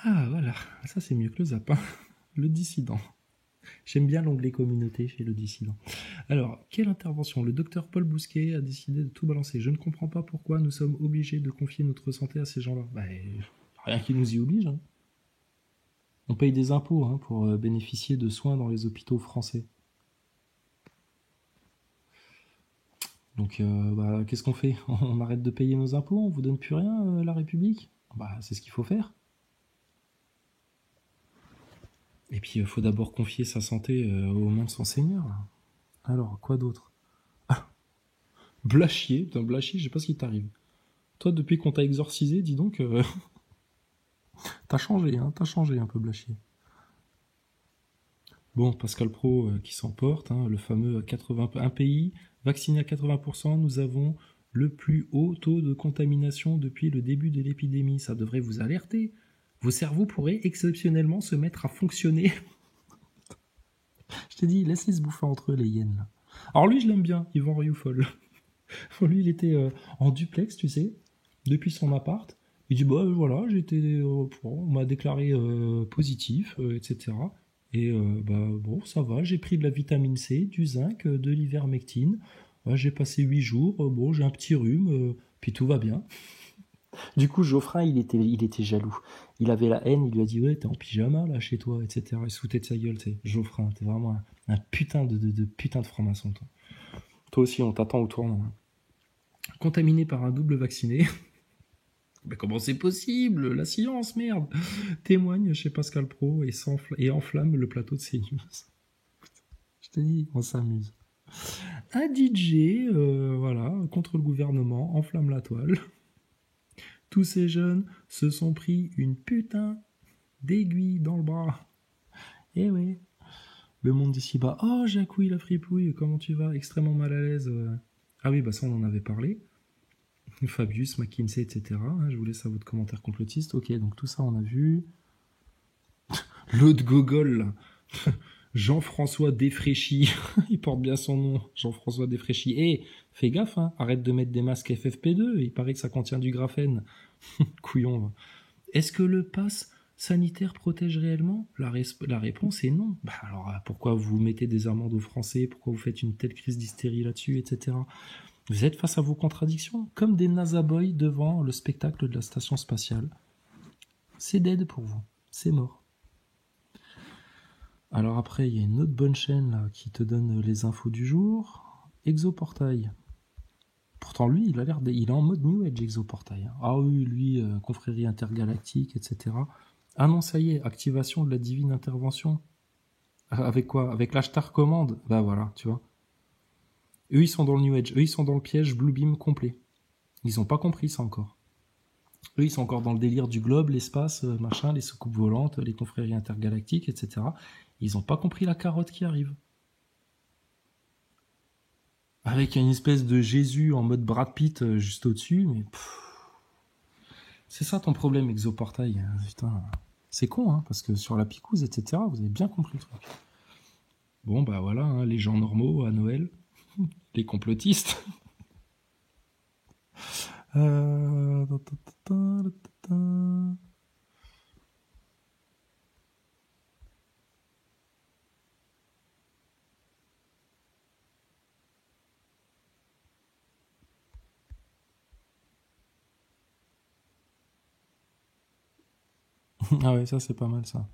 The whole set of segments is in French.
Ah, voilà, ça c'est mieux que le Zapin. Le dissident. J'aime bien l'onglet communauté chez le dissident. Alors, quelle intervention? Le docteur Paul Bousquet a décidé de tout balancer. Je ne comprends pas pourquoi nous sommes obligés de confier notre santé à ces gens-là. Bah, rien qui nous y oblige. Hein. On paye des impôts pour bénéficier de soins dans les hôpitaux français. Donc, bah, qu'est-ce qu'on fait? On arrête de payer nos impôts? On vous donne plus rien, la République? Bah, c'est ce qu'il faut faire. Et puis, il faut d'abord confier sa santé aux mains de son Seigneur. Alors, quoi d'autre? Blachier, putain, Blachier, je sais pas ce qui t'arrive. Toi, depuis qu'on t'a exorcisé, dis donc, t'as changé un peu, Blachier. Bon, Pascal Pro qui s'emporte, le fameux 80, un pays vacciné à 80%, nous avons le plus haut taux de contamination depuis le début de l'épidémie. Ça devrait vous alerter. Vos cerveaux pourraient exceptionnellement se mettre à fonctionner. Je t'ai dit, laisse-les se bouffer entre eux, les hyènes. Là. Alors lui, je l'aime bien, Yvan Rioufol. Lui, il était en duplex, tu sais, depuis son appart. Il dit, bah voilà, on m'a déclaré positif, etc. Et bah bon, ça va, j'ai pris de la vitamine C, du zinc, de l'ivermectine. J'ai passé 8 jours, bon, j'ai un petit rhume, puis tout va bien. Du coup, Geoffrin, il était jaloux. Il avait la haine, il lui a dit, ouais, t'es en pyjama là chez toi, etc. Il se foutait de sa gueule, tu sais. Geoffrin, t'es vraiment un putain de putain de franc-maçon, toi. Toi aussi, on t'attend au tournant. Hein. Contaminé par un double vacciné. Mais comment c'est possible? La science, merde! Témoigne chez Pascal Pro et enflamme le plateau de CNews. Je te dis, on s'amuse. Un DJ, voilà, contre le gouvernement, enflamme la toile. Tous ces jeunes se sont pris une putain d'aiguille dans le bras. Eh oui. Le monde d'ici bas. Oh, Jacouille la fripouille, comment tu vas? Extrêmement mal à l'aise. Ah oui, bah ça, on en avait parlé. Fabius, McKinsey, etc. Je vous laisse à votre commentaire complotiste. Ok, donc tout ça, on a vu. L'autre gogol, là. Jean-François Défraîchi. Il porte bien son nom, Jean-François Défraîchi. Eh, fais gaffe, arrête de mettre des masques FFP2. Il paraît que ça contient du graphène. Couillon. Va. Est-ce que le pass sanitaire protège réellement? La réponse est non. Bah alors, pourquoi vous mettez des amendes aux Français? Pourquoi vous faites une telle crise d'hystérie là-dessus, etc. Vous êtes face à vos contradictions, comme des NASA-boys devant le spectacle de la station spatiale. C'est dead pour vous. C'est mort. Alors après, il y a une autre bonne chaîne là, qui te donne les infos du jour. Exoportail. Pourtant, lui, il est en mode New Age, Exoportail. Ah oui, lui, confrérie intergalactique, etc. Ah non, ça y est, activation de la divine intervention. Avec quoi? Avec l'hashtag commande. Bah voilà, tu vois. Eux, ils sont dans le New Age. Eux, ils sont dans le piège Bluebeam complet. Ils n'ont pas compris ça encore. Eux, ils sont encore dans le délire du globe, l'espace, machin, les soucoupes volantes, les confréries intergalactiques, etc. Ils n'ont pas compris la carotte qui arrive. Avec une espèce de Jésus en mode Brad Pitt juste au-dessus, mais... C'est ça ton problème, Exoportail. Putain, c'est con, parce que sur la picouse, etc., vous avez bien compris le truc. Bon, bah voilà, les gens normaux à Noël, les complotistes. Ah ouais, ça c'est pas mal ça.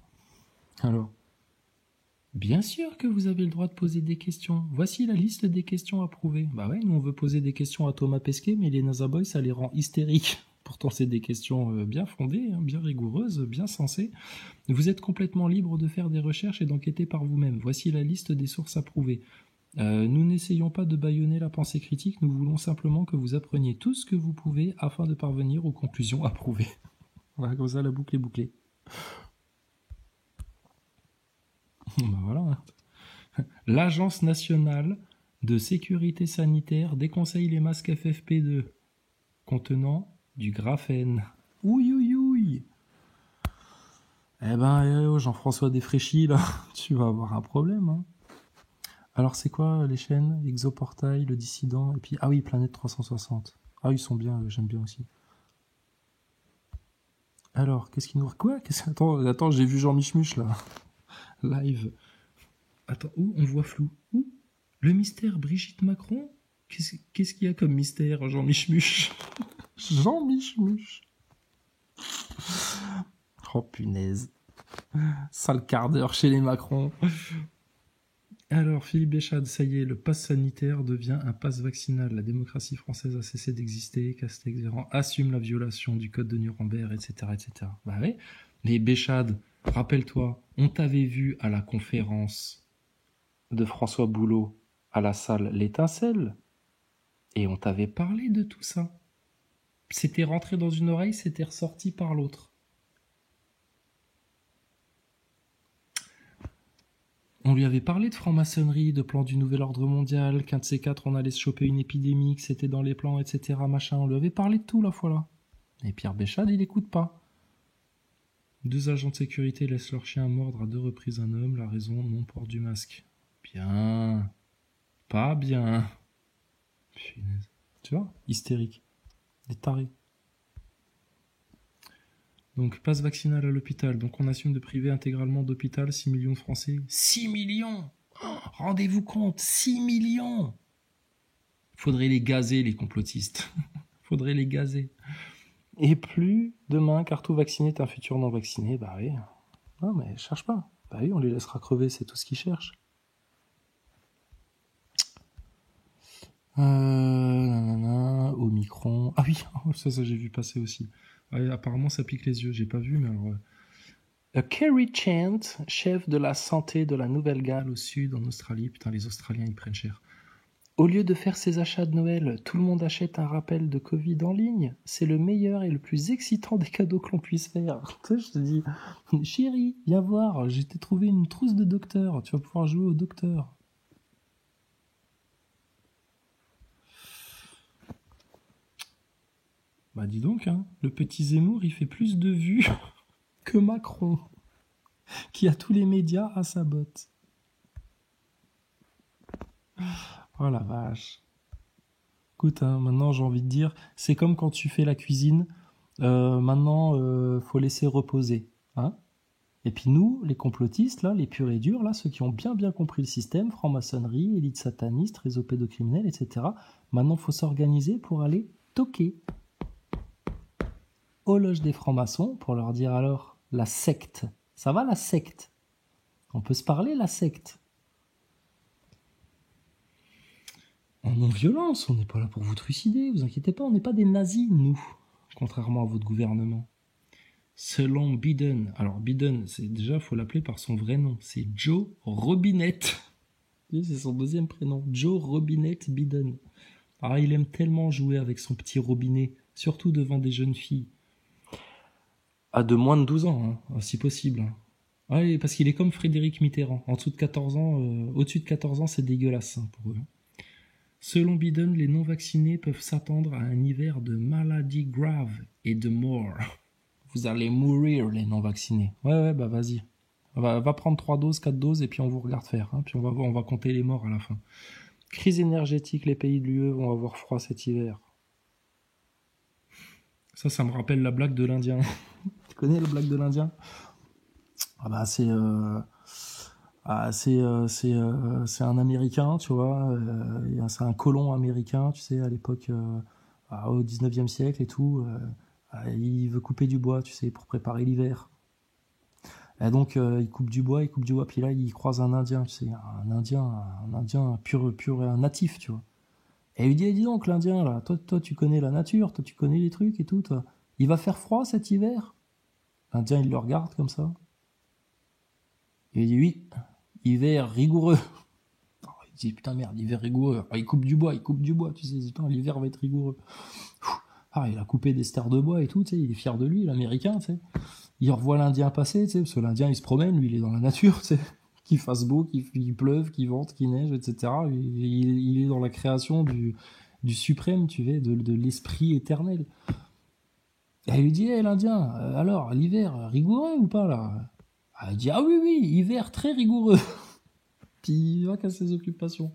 Alors, bien sûr que vous avez le droit de poser des questions. Voici la liste des questions approuvées. Bah ouais, nous on veut poser des questions à Thomas Pesquet, mais les NASA Boys, ça les rend hystériques. Pourtant, c'est des questions bien fondées, bien rigoureuses, bien sensées. Vous êtes complètement libre de faire des recherches et d'enquêter par vous-même. Voici la liste des sources approuvées. Nous n'essayons pas de bâillonner la pensée critique, nous voulons simplement que vous appreniez tout ce que vous pouvez afin de parvenir aux conclusions approuvées. Voilà, comme ça, la boucle est bouclée. Ben voilà. L'Agence nationale de sécurité sanitaire déconseille les masques FFP2 contenant du graphène. Ouïe, ouïe, ouïe. Eh ben, Jean-François Défraîchi, là, tu vas avoir un problème. Alors, c'est quoi les chaînes? Exoportail, Le Dissident, et puis... Ah oui, Planète 360. Ah, ils sont bien, j'aime bien aussi. Alors, qu'est-ce qu'il nous... Quoi? Attends, j'ai vu Jean Michmuche, là. Live. Attends, où? On voit flou. Où? Le mystère Brigitte Macron? Qu'est-ce qu'il y a comme mystère, Jean Michmuche? Jean Michmuche. Oh, punaise. Sale quart d'heure chez les Macron. Alors, Philippe Béchade, ça y est, le pass sanitaire devient un pass vaccinal. La démocratie française a cessé d'exister. Castex-Véran assume la violation du code de Nuremberg, etc., etc. Bah oui. Mais Béchade, rappelle-toi, on t'avait vu à la conférence de François Boulot à la salle L'Étincelle et on t'avait parlé de tout ça. C'était rentré dans une oreille, c'était ressorti par l'autre. On lui avait parlé de franc-maçonnerie, de plan du nouvel ordre mondial, qu'un de ces quatre on allait se choper une épidémie, que c'était dans les plans, etc. Machin. On lui avait parlé de tout la fois là. Et Pierre Béchade, il écoute pas. 2 agents de sécurité laissent leur chien mordre à 2 reprises un homme, la raison, non-port du masque. Bien. Pas bien. Punaise. Tu vois, hystérique. Des tarés. Donc, passe vaccinal à l'hôpital. Donc, on assume de priver intégralement d'hôpital 6 millions de Français. 6 millions! Oh, rendez-vous compte, 6 millions! Faudrait les gazer, les complotistes. Faudrait les gazer. Et plus demain, car tout vacciné est un futur non vacciné. Bah oui. Non, mais cherche pas. Bah oui, on les laissera crever, c'est tout ce qu'ils cherchent. Omicron. Ah oui, ça j'ai vu passer aussi. Ouais, apparemment, ça pique les yeux. J'ai pas vu, mais alors... Kerry Chant, chef de la santé de la Nouvelle-Galles au sud, en Australie. Putain, les Australiens, ils prennent cher. Au lieu de faire ses achats de Noël, tout le monde achète un rappel de Covid en ligne. C'est le meilleur et le plus excitant des cadeaux que l'on puisse faire. Je te dis, chérie, viens voir, j'ai trouvé une trousse de docteur. Tu vas pouvoir jouer au docteur. Bah dis donc, hein, le petit Zemmour, il fait plus de vues que Macron, qui a tous les médias à sa botte. Oh la vache. Écoute, hein, maintenant j'ai envie de dire, c'est comme quand tu fais la cuisine, maintenant faut laisser reposer. Hein. Et puis nous, les complotistes, là, les purs et durs, là, ceux qui ont bien compris le système, franc-maçonnerie, élite sataniste, réseau pédocriminel, etc., maintenant faut s'organiser pour aller toquer aux loges des francs-maçons pour leur dire alors, la secte, ça va la secte? On peut se parler, la secte? En non-violence, on n'est pas là pour vous trucider, vous inquiétez pas, on n'est pas des nazis, nous, contrairement à votre gouvernement. Selon Biden, alors Biden, c'est déjà, faut l'appeler par son vrai nom, c'est Joe Robinette. C'est son deuxième prénom, Joe Robinette Biden. Alors il aime tellement jouer avec son petit robinet, surtout devant des jeunes filles. À de moins de 12 ans, hein, si possible. Hein. Ouais, parce qu'il est comme Frédéric Mitterrand. En dessous de 14 ans, au-dessus de 14 ans, c'est dégueulasse hein, pour eux. Selon Biden, les non-vaccinés peuvent s'attendre à un hiver de maladies graves et de mort. Vous allez mourir, les non-vaccinés. Ouais, bah vas-y. Va prendre 3 doses, 4 doses, et puis on vous regarde faire. Hein, puis on va compter les morts à la fin. Crise énergétique, les pays de l'UE vont avoir froid cet hiver. Ça me rappelle la blague de l'Indien. Tu connais la blague de l'Indien? Ah bah c'est un Américain, tu vois. C'est un colon américain, tu sais, à l'époque, au 19e siècle et tout. Il veut couper du bois, tu sais, pour préparer l'hiver. Et donc il coupe du bois, puis là il croise un Indien, tu sais, un Indien pur et un natif, tu vois. Et il lui dit, dis donc l'Indien là, toi tu connais la nature, toi tu connais les trucs et tout, toi. Il va faire froid cet hiver? L'Indien il le regarde comme ça. Il lui dit oui, hiver rigoureux. Il dit putain merde, hiver rigoureux. Il coupe du bois, tu sais, putain, l'hiver va être rigoureux. Il a coupé des stères de bois et tout, tu sais, il est fier de lui, l'Américain, tu sais. Il revoit l'Indien passer, tu sais, parce que l'Indien il se promène, lui il est dans la nature, tu sais. Qu'il fasse beau, qu'il pleuve, qu'il vente, qu'il neige, etc. Il est dans la création du suprême, tu sais, de l'esprit éternel. Et elle lui dit, l'Indien, alors, l'hiver, rigoureux ou pas, là? Elle dit, ah oui, hiver très rigoureux. Puis il va qu'à ses occupations.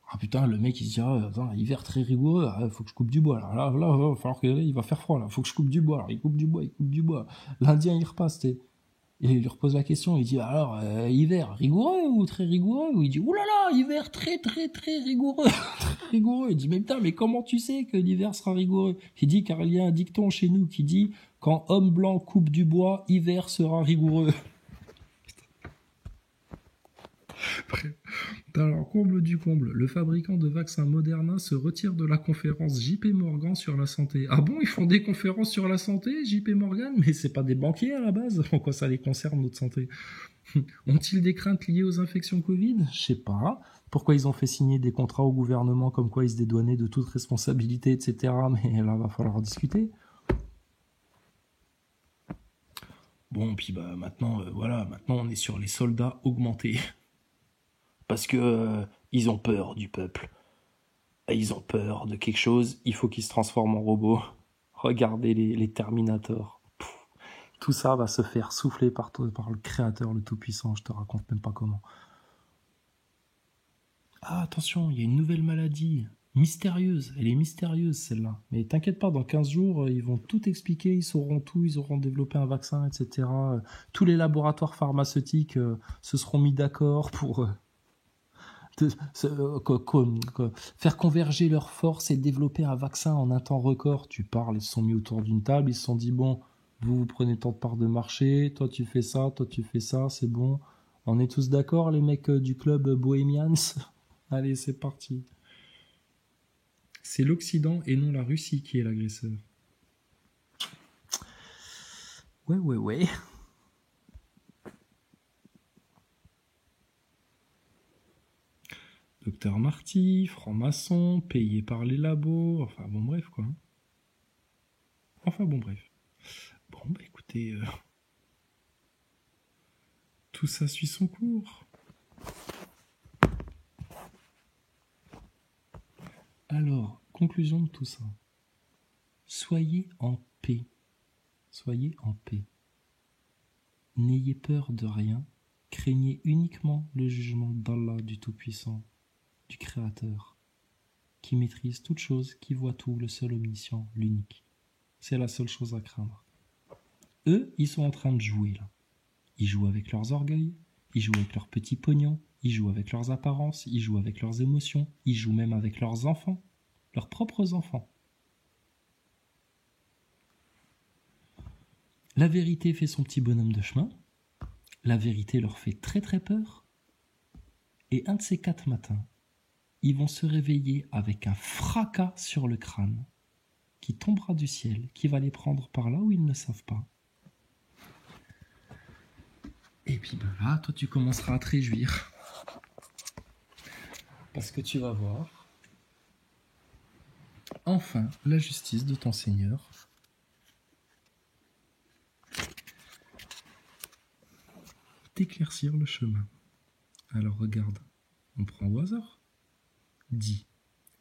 Ah putain, le mec il se dit, ah, attends, hiver très rigoureux, faut que je coupe du bois là, va falloir que il va faire froid là, faut que je coupe du bois. Alors il coupe du bois. L'Indien il repasse, t'sais. Et il lui repose la question, il dit alors hiver rigoureux ou très rigoureux, ou il dit oulala hiver très très très rigoureux, très rigoureux. Il dit mais putain mais comment tu sais que l'hiver sera rigoureux? Il dit car il y a un dicton chez nous qui dit quand homme blanc coupe du bois, hiver sera rigoureux. Alors, comble du comble, le fabricant de vaccins Moderna se retire de la conférence JP Morgan sur la santé. Ah bon, ils font des conférences sur la santé, JP Morgan? Mais c'est pas des banquiers à la base? En quoi ça les concerne, notre santé? Ont-ils des craintes liées aux infections Covid? Je sais pas. Pourquoi ils ont fait signer des contrats au gouvernement comme quoi ils se dédouanaient de toute responsabilité, etc. Mais là, va falloir discuter. Bon, puis bah maintenant, maintenant on est sur les soldats augmentés. Parce que ils ont peur du peuple. Ils ont peur de quelque chose, il faut qu'ils se transforment en robots. Regardez les Terminators. Tout ça va se faire souffler par le Créateur, le Tout-Puissant, je te raconte même pas comment. Ah, attention, il y a une nouvelle maladie. Mystérieuse, elle est mystérieuse celle-là. Mais t'inquiète pas, dans 15 jours, ils vont tout expliquer, ils sauront tout, ils auront développé un vaccin, etc. Tous les laboratoires pharmaceutiques se seront mis d'accord pour... faire converger leurs forces et développer un vaccin en un temps record. Tu parles, ils se sont mis autour d'une table, ils se sont dit bon, vous prenez tant de parts de marché, toi tu fais ça, c'est bon. On est tous d'accord les mecs du club Bohemians? Allez, c'est parti. C'est l'Occident et non la Russie qui est l'agresseur. Ouais. Docteur Marty, franc-maçon, payé par les labos, enfin bon bref quoi. Bon bah écoutez, tout ça suit son cours. Alors, conclusion de tout ça. Soyez en paix. Soyez en paix. N'ayez peur de rien. Craignez uniquement le jugement d'Allah, du Tout-Puissant, du Créateur, qui maîtrise toutes choses, qui voit tout, le seul omniscient, l'unique. C'est la seule chose à craindre. Eux, ils sont en train de jouer là. Ils jouent avec leurs orgueils, ils jouent avec leurs petits pognons, ils jouent avec leurs apparences, ils jouent avec leurs émotions, ils jouent même avec leurs enfants, leurs propres enfants. La vérité fait son petit bonhomme de chemin, la vérité leur fait très très peur, et un de ces 4 matins, ils vont se réveiller avec un fracas sur le crâne, qui tombera du ciel, qui va les prendre par là où ils ne savent pas. Et puis ben là, toi tu commenceras à te réjouir. Parce que tu vas voir, enfin, la justice de ton Seigneur t'éclaircir le chemin. Alors regarde, on prend au hasard. Dis,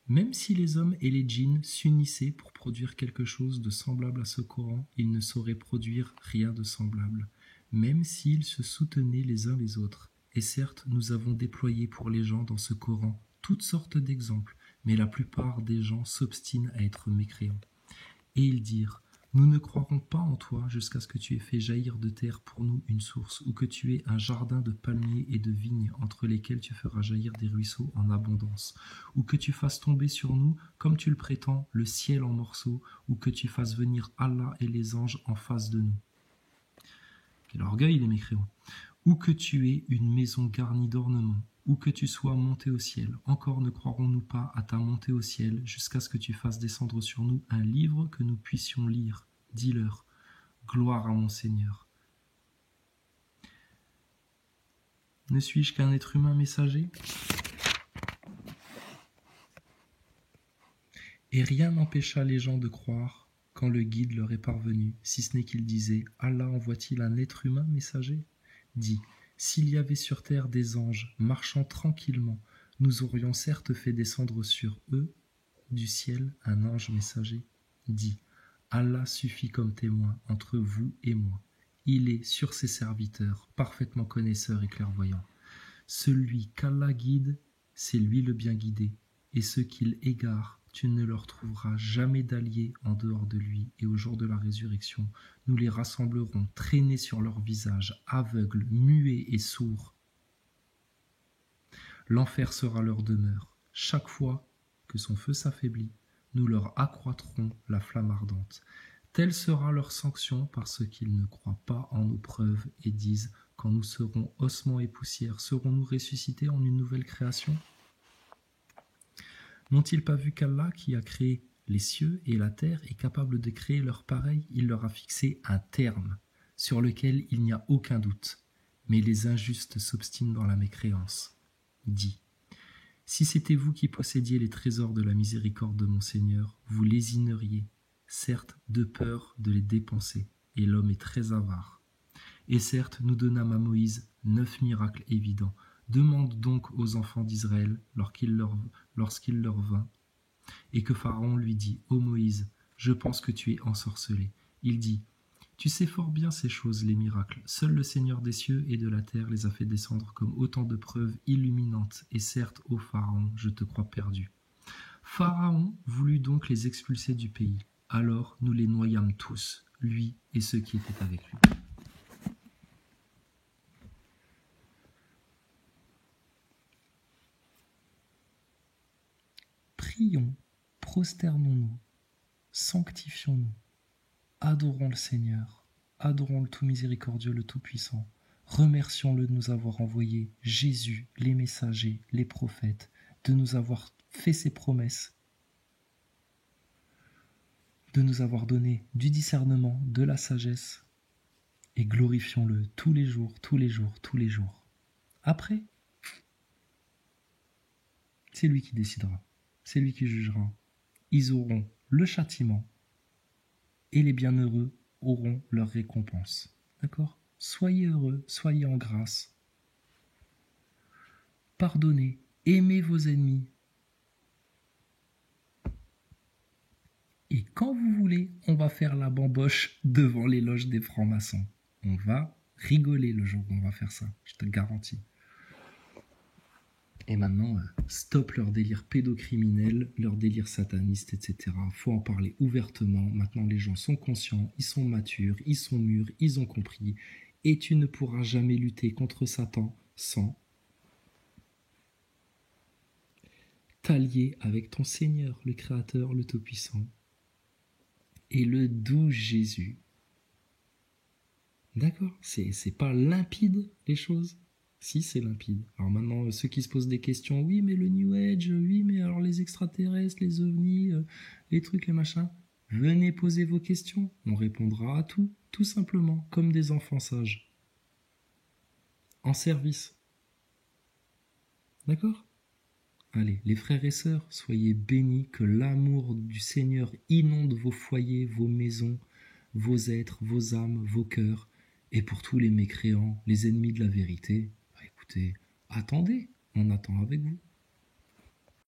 même si les hommes et les djinns s'unissaient pour produire quelque chose de semblable à ce Coran, ils ne sauraient produire rien de semblable, même s'ils se soutenaient les uns les autres. Et certes, nous avons déployé pour les gens dans ce Coran toutes sortes d'exemples, mais la plupart des gens s'obstinent à être mécréants. Et ils dirent, nous ne croirons pas en toi jusqu'à ce que tu aies fait jaillir de terre pour nous une source, ou que tu aies un jardin de palmiers et de vignes entre lesquels tu feras jaillir des ruisseaux en abondance, ou que tu fasses tomber sur nous, comme tu le prétends, le ciel en morceaux, ou que tu fasses venir Allah et les anges en face de nous. Quel orgueil les mécréants. Ou que tu aies une maison garnie d'ornements, ou que tu sois monté au ciel. Encore ne croirons-nous pas à ta montée au ciel, jusqu'à ce que tu fasses descendre sur nous un livre que nous puissions lire. Dis-leur, gloire à mon Seigneur. Ne suis-je qu'un être humain messager? Et rien n'empêcha les gens de croire quand le guide leur est parvenu, si ce n'est qu'il disait, Allah envoie-t-il un être humain messager? Dis, s'il y avait sur terre des anges marchant tranquillement, nous aurions certes fait descendre sur eux du ciel un ange messager. Dis, Allah suffit comme témoin entre vous et moi. Il est sur ses serviteurs, parfaitement connaisseur et clairvoyant. Celui qu'Allah guide c'est lui le bien guidé, et ceux qu'il égare, tu ne leur trouveras jamais d'alliés en dehors de lui, et au jour de la résurrection, nous les rassemblerons, traînés sur leurs visages, aveugles, muets et sourds. L'enfer sera leur demeure. Chaque fois que son feu s'affaiblit, nous leur accroîtrons la flamme ardente. Telle sera leur sanction parce qu'ils ne croient pas en nos preuves et disent « Quand nous serons ossements et poussière, serons-nous ressuscités en une nouvelle création ?» N'ont-ils pas vu qu'Allah, qui a créé les cieux et la terre, est capable de créer leur pareil? Il leur a fixé un terme sur lequel il n'y a aucun doute. Mais les injustes s'obstinent dans la mécréance. Dit: si c'était vous qui possédiez les trésors de la miséricorde de mon Seigneur, vous lésineriez, certes, de peur de les dépenser, et l'homme est très avare. Et certes, nous donnâmes à Moïse 9 miracles évidents. Demande donc aux enfants d'Israël lorsqu'il leur vint, et que Pharaon lui dit: ô Moïse, je pense que tu es ensorcelé. Il dit: tu sais fort bien ces choses, les miracles. Seul le Seigneur des cieux et de la terre les a fait descendre comme autant de preuves illuminantes. Et certes, ô Pharaon, je te crois perdu. Pharaon voulut donc les expulser du pays. Alors nous les noyâmes tous, lui et ceux qui étaient avec lui. Prions, prosternons-nous, sanctifions-nous, adorons le Seigneur, adorons le tout miséricordieux, le tout-puissant. Remercions-le de nous avoir envoyé Jésus, les messagers, les prophètes, de nous avoir fait ses promesses, de nous avoir donné du discernement, de la sagesse, et glorifions-le tous les jours, tous les jours, tous les jours. Après, c'est lui qui décidera, c'est lui qui jugera. Ils auront le châtiment et les bienheureux auront leur récompense. D'accord ? Soyez heureux, soyez en grâce. Pardonnez, aimez vos ennemis. Et quand vous voulez, on va faire la bamboche devant les loges des francs-maçons. On va rigoler le jour où on va faire ça, je te le garantis. Et maintenant, stop leur délire pédocriminel, leur délire sataniste, etc. Faut en parler ouvertement. Maintenant, les gens sont conscients, ils sont matures, ils sont mûrs, ils ont compris. Et tu ne pourras jamais lutter contre Satan sans t'allier avec ton Seigneur, le Créateur, le Tout-Puissant, et le doux Jésus. D'accord ? C'est pas limpide, les choses ? Si, c'est limpide. Alors maintenant, ceux qui se posent des questions, oui, mais le New Age, oui, mais alors les extraterrestres, les ovnis, les trucs, les machins, venez poser vos questions. On répondra à tout simplement, comme des enfants sages. En service. D'accord ? Allez, les frères et sœurs, soyez bénis, que l'amour du Seigneur inonde vos foyers, vos maisons, vos êtres, vos âmes, vos cœurs, et pour tous les mécréants, les ennemis de la vérité, écoutez, attendez, on attend avec vous.